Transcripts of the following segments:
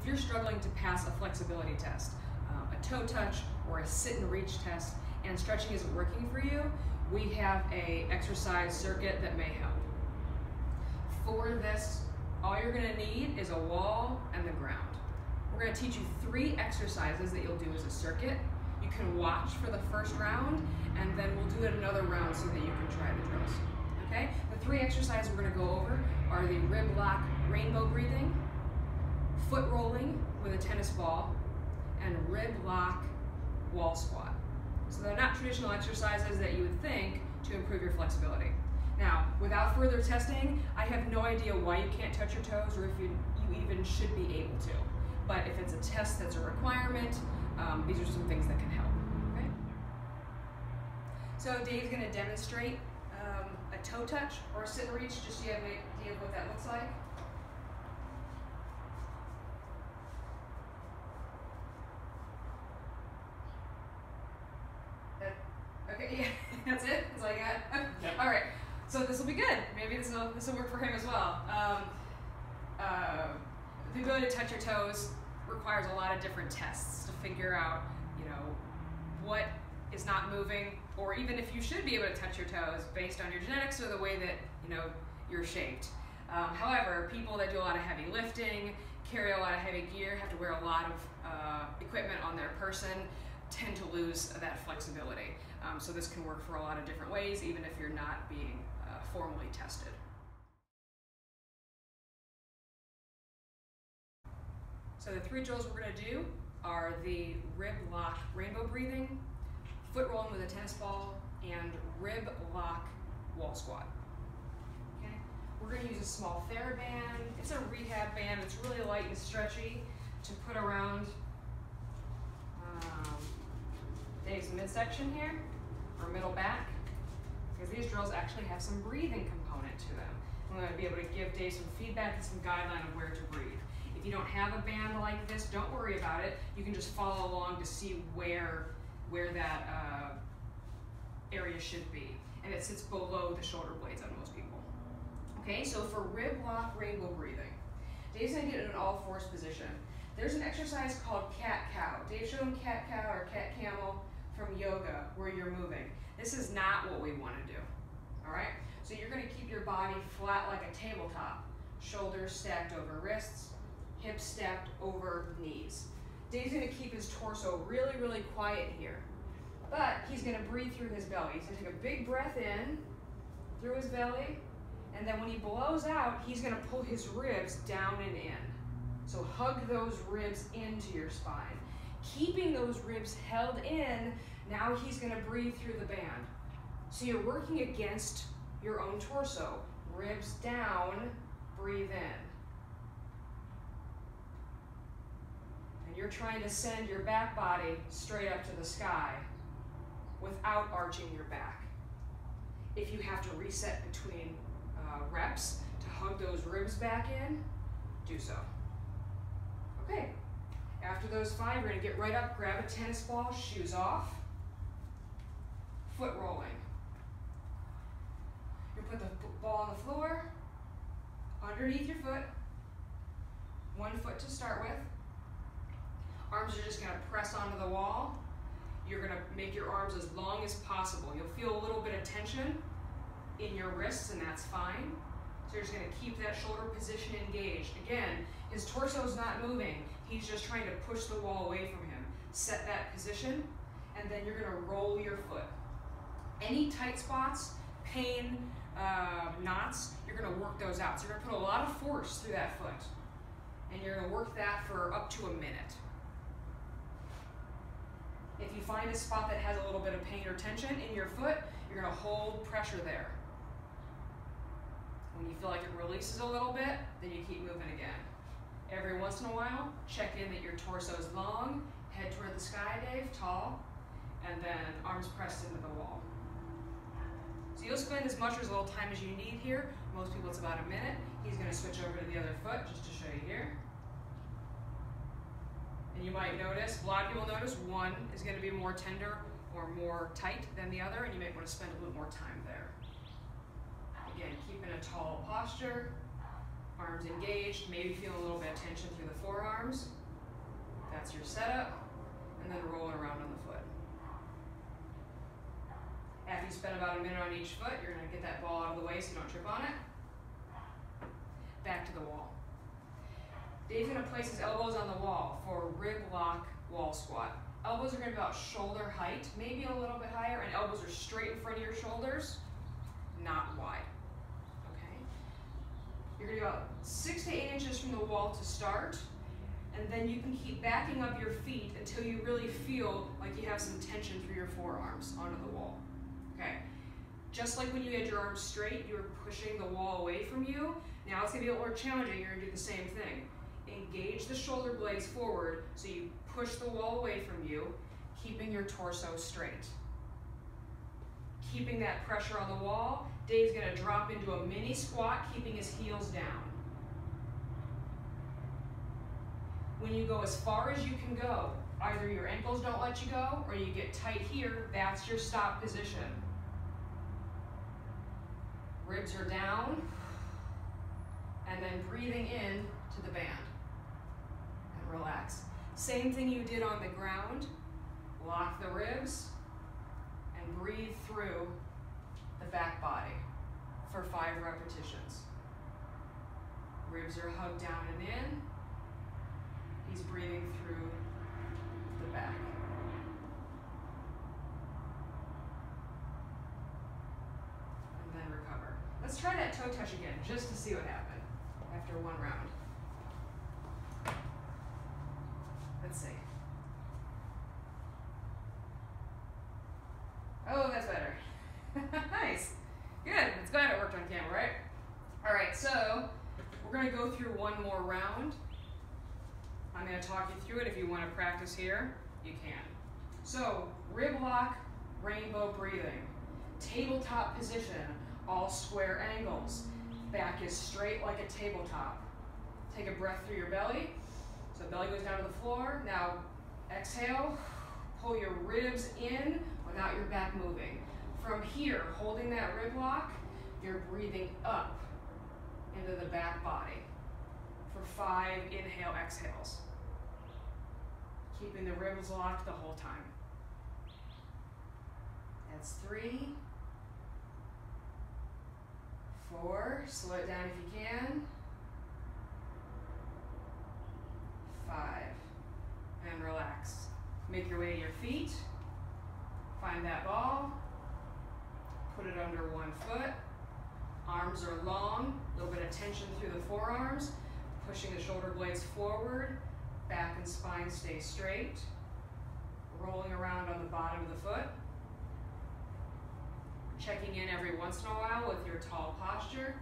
if you're struggling to pass a flexibility test, a toe touch, or a sit and reach test, and stretching isn't working for you, we have a exercise circuit that may help. For this, all you're going to need is a wall and the ground. We're going to teach you 3 exercises that you'll do as a circuit. You can watch for the first round, and then we'll do it another round so that you can try the drills. Okay? The 3 exercises we're going to go over are the rib lock rainbow breathing, foot rolling with a tennis ball, and rib lock wall squat. So they're not traditional exercises that you would think to improve your flexibility. Now, without further testing, I have no idea why you can't touch your toes or if you even should be able to. But if it's a test that's a requirement, these are some things that can help. Okay? So Dave's going to demonstrate a toe touch or a sit and reach, just so you have an idea of what that looks like. Okay, yeah, that's it? That's all you got? Okay. Yep. All right, so this will be good. Maybe this will work for him as well. The ability to touch your toes requires a lot of different tests to figure out, what is not moving, or even if you should be able to touch your toes based on your genetics or the way that, you're shaped. However, people that do a lot of heavy lifting, carry a lot of heavy gear, have to wear a lot of equipment on their person, tend to lose that flexibility. So this can work for a lot of different ways, even if you're not being formally tested. So the 3 drills we're going to do are the rib lock rainbow breathing, foot rolling with a tennis ball, and rib lock wall squat. Okay? We're going to use a small TheraBand. It's a rehab band. It's really light and stretchy to put around Dave's midsection here, or middle back, because these drills actually have some breathing component to them. I'm going to be able to give Dave some feedback and some guideline of where to breathe. If you don't have a band like this, don't worry about it. You can just follow along to see where that area should be. And it sits below the shoulder blades on most people. Okay, so for rib lock rainbow breathing, Dave's going to get in an all-fours position. There's an exercise called cat-cow. Dave showed him cat-cow or cat-camel from yoga where you're moving. This is not what we want to do. All right, so you're going to keep your body flat like a tabletop, shoulders stacked over wrists, hips stacked over knees. Dave's going to keep his torso really, really quiet here, but he's going to breathe through his belly. He's going to take a big breath in through his belly, and then when he blows out, he's going to pull his ribs down and in. So hug those ribs into your spine. Keeping those ribs held in, now he's going to breathe through the band. So you're working against your own torso. Ribs down, breathe in. And you're trying to send your back body straight up to the sky without arching your back. If you have to reset between reps to hug those ribs back in, do so. Okay, after those 5, you're going to get right up, grab a tennis ball, shoes off, foot rolling. You put the ball on the floor, underneath your foot, 1 foot to start with. Arms are just going to press onto the wall. You're going to make your arms as long as possible. You'll feel a little bit of tension in your wrists, and that's fine. So you're just going to keep that shoulder position engaged. Again, his torso's not moving. He's just trying to push the wall away from him. Set that position, and then you're going to roll your foot. Any tight spots, pain, knots, you're going to work those out. So you're going to put a lot of force through that foot, and you're going to work that for up to a minute. If you find a spot that has a little bit of pain or tension in your foot, you're going to hold pressure there. When you feel like it releases a little bit, then you keep moving again. Every once in a while, check in that your torso is long, head toward the sky, Dave, tall, and then arms pressed into the wall. So you'll spend as much or as little time as you need here. Most people it's about a minute. He's going to switch over to the other foot just to show you here. And you might notice, a lot of people notice one is going to be more tender or more tight than the other, and you might want to spend a little more time there. Again, keep in a tall posture, Arms engaged, maybe feel a little bit of tension through the forearms. That's your setup, and then rolling around on the foot. After you spend about a minute on each foot, you're gonna get that ball out of the way so you don't trip on it. Back to the wall. Dave's gonna place his elbows on the wall for a rib lock wall squat. Elbows are gonna be about shoulder height, maybe a little bit higher, and elbows are straight in front of your shoulders, not wide. Okay? You're gonna be about 6 to 8 inches from the wall to start, and then you can keep backing up your feet until you really feel like you have some tension through your forearms onto the wall. Okay? Just like when you had your arms straight, you were pushing the wall away from you. Now it's gonna be a little more challenging. You're gonna do the same thing. Engage the shoulder blades forward so you push the wall away from you, keeping your torso straight. Keeping that pressure on the wall, Dave's gonna drop into a mini squat, keeping his heels down. When you go as far as you can go, either your ankles don't let you go or you get tight here, that's your stop position. Ribs are down, and then breathing in to the band. And relax. Same thing you did on the ground. Lock the ribs and breathe through the back body for 5 repetitions. Ribs are hugged down and in. He's breathing through the back. And then recover. Let's try that toe touch again, just to see what happened after 1 round. Let's see. Oh, that's better. Nice. Good. It's glad it worked on camera, right? All right, so we're going to go through 1 more round. I'm going to talk you through it. If you want to practice here, you can. So, rib lock, rainbow breathing. Tabletop position, all square angles. Back is straight like a tabletop. Take a breath through your belly. So belly goes down to the floor. Now exhale, pull your ribs in without your back moving. From here, holding that rib lock, you're breathing up into the back body for 5 inhale exhales. Keeping the ribs locked the whole time. That's 3, 4, slow it down if you can. 5, and relax. Make your way to your feet. Find that ball. Put it under 1 foot. Arms are long, a little bit of tension through the forearms. Pushing the shoulder blades forward. Back and spine stay straight. Rolling around on the bottom of the foot. Checking in every once in a while with your tall posture.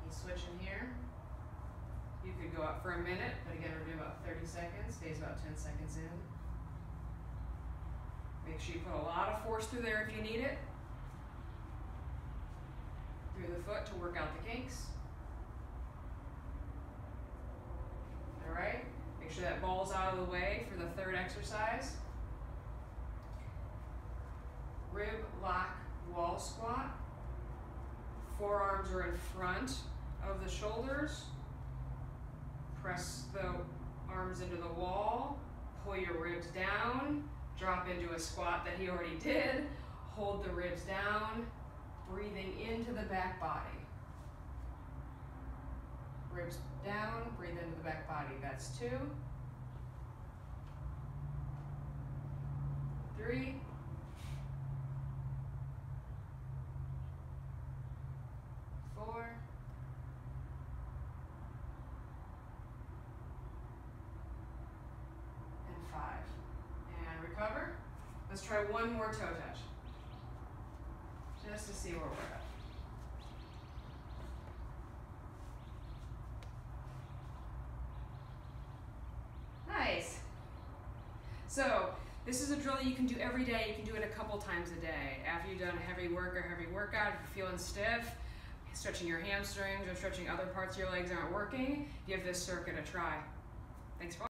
Switching here. You could go up for a minute, but again, we're doing about 30 seconds. Stays about 10 seconds in. Make sure you put a lot of force through there if you need it. Through the foot to work out the kinks. All right. Make sure that ball's out of the way for the 3rd exercise. Rib lock wall squat. Forearms are in front of the shoulders. Press the arms into the wall. Pull your ribs down. Drop into a squat that he already did. Hold the ribs down. Breathing into the back body. Ribs down, breathe into the back body. That's 2. 3. 4. And 5. And recover. Let's try 1 more toe touch. Just to see where we're at. Nice. So this is a drill that you can do every day. You can do it a couple times a day. After you've done a heavy work or heavy workout, if you're feeling stiff, stretching your hamstrings or stretching other parts of your legs aren't working, give this circuit a try. Thanks for watching.